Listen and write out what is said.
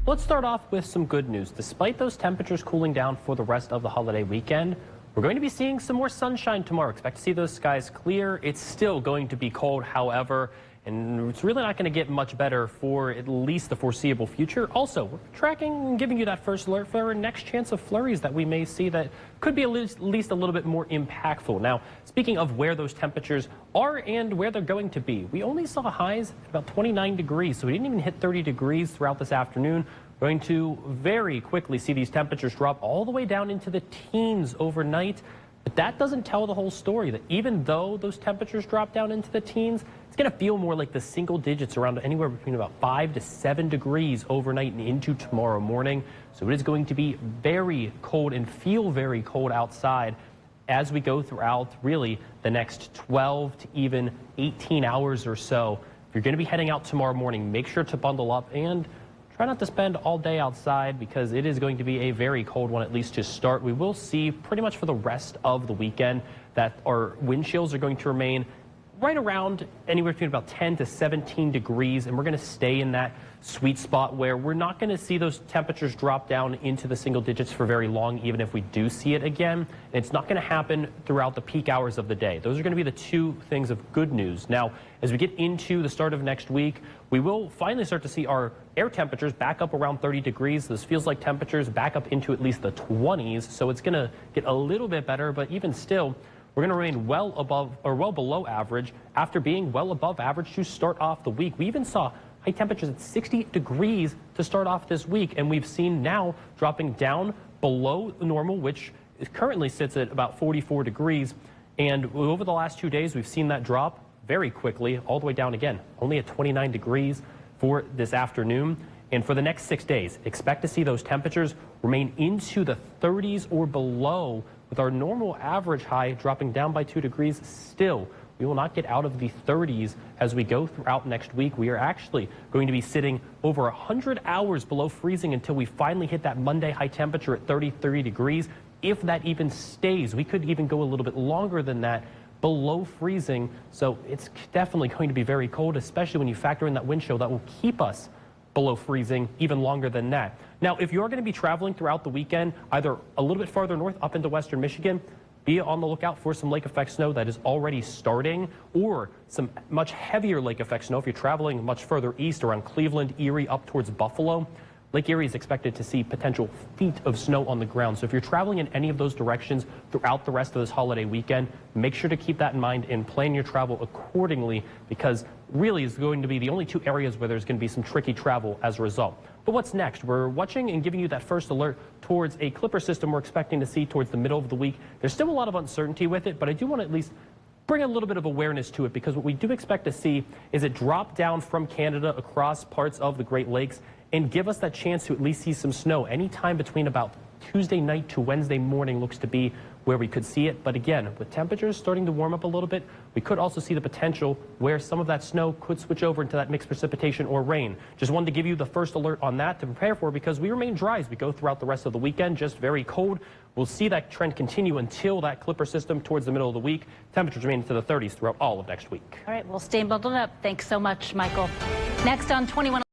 Let's start off with some good news. Despite those temperatures cooling down for the rest of the holiday weekend, we're going to be seeing some more sunshine tomorrow. Expect to see those skies clear. It's still going to be cold, however, and it's really not going to get much better for at least the foreseeable future. Also, we're tracking and giving you that first alert for our next chance of flurries that we may see that could be at least a little bit more impactful. Now, speaking of where those temperatures are and where they're going to be, we only saw highs at about 29 degrees, so we didn't even hit 30 degrees throughout this afternoon. We're going to very quickly see these temperatures drop all the way down into the teens overnight. But that doesn't tell the whole story, that even though those temperatures drop down into the teens, it's going to feel more like the single digits, around anywhere between about 5 to 7 degrees overnight and into tomorrow morning. So it is going to be very cold and feel very cold outside as we go throughout really the next 12 to even 18 hours or so. If you're going to be heading out tomorrow morning, make sure to bundle up and try not to spend all day outside because it is going to be a very cold one, at least to start. We will see pretty much for the rest of the weekend that our wind chills are going to remain right around anywhere between about 10 to 17 degrees, and we're going to stay in that sweet spot where we're not going to see those temperatures drop down into the single digits for very long, even if we do see it again. And it's not going to happen throughout the peak hours of the day. Those are going to be the two things of good news. Now, as we get into the start of next week, we will finally start to see our air temperatures back up around 30 degrees. This feels like temperatures back up into at least the 20s, so it's going to get a little bit better, but even still, we're going to remain well above or well below average after being well above average to start off the week. We even saw high temperatures at 60 degrees to start off this week, and we've seen now dropping down below normal, which currently sits at about 44 degrees. And over the last 2 days, we've seen that drop very quickly all the way down again, only at 29 degrees for this afternoon. And for the next 6 days, expect to see those temperatures remain into the 30s or below, with our normal average high dropping down by 2 degrees. Still, we will not get out of the 30s as we go throughout next week. We are actually going to be sitting over 100 hours below freezing until we finally hit that Monday high temperature at 33 degrees. If that even stays, we could even go a little bit longer than that below freezing. So it's definitely going to be very cold, especially when you factor in that wind chill that will keep us below freezing even longer than that. Now, if you're going to be traveling throughout the weekend, either a little bit farther north up into western Michigan, be on the lookout for some lake effect snow that is already starting, or some much heavier lake effect snow if you're traveling much further east around Cleveland, Erie, up towards Buffalo. Lake Erie is expected to see potential feet of snow on the ground. So if you're traveling in any of those directions throughout the rest of this holiday weekend, make sure to keep that in mind and plan your travel accordingly, because really is going to be the only two areas where there's going to be some tricky travel as a result. But what's next? We're watching and giving you that first alert towards a clipper system we're expecting to see towards the middle of the week. There's still a lot of uncertainty with it, but I do want to at least bring a little bit of awareness to it, because what we do expect to see is it drop down from Canada across parts of the Great Lakes and give us that chance to at least see some snow anytime between about Tuesday night to Wednesday morning looks to be where we could see it. But again, with temperatures starting to warm up a little bit, we could also see the potential where some of that snow could switch over into that mixed precipitation or rain. Just wanted to give you the first alert on that to prepare for, because we remain dry as we go throughout the rest of the weekend, just very cold. We'll see that trend continue until that clipper system towards the middle of the week. Temperatures remain into the 30s throughout all of next week. All right, we'll stay bundled up. Thanks so much, Michael. Next on 21.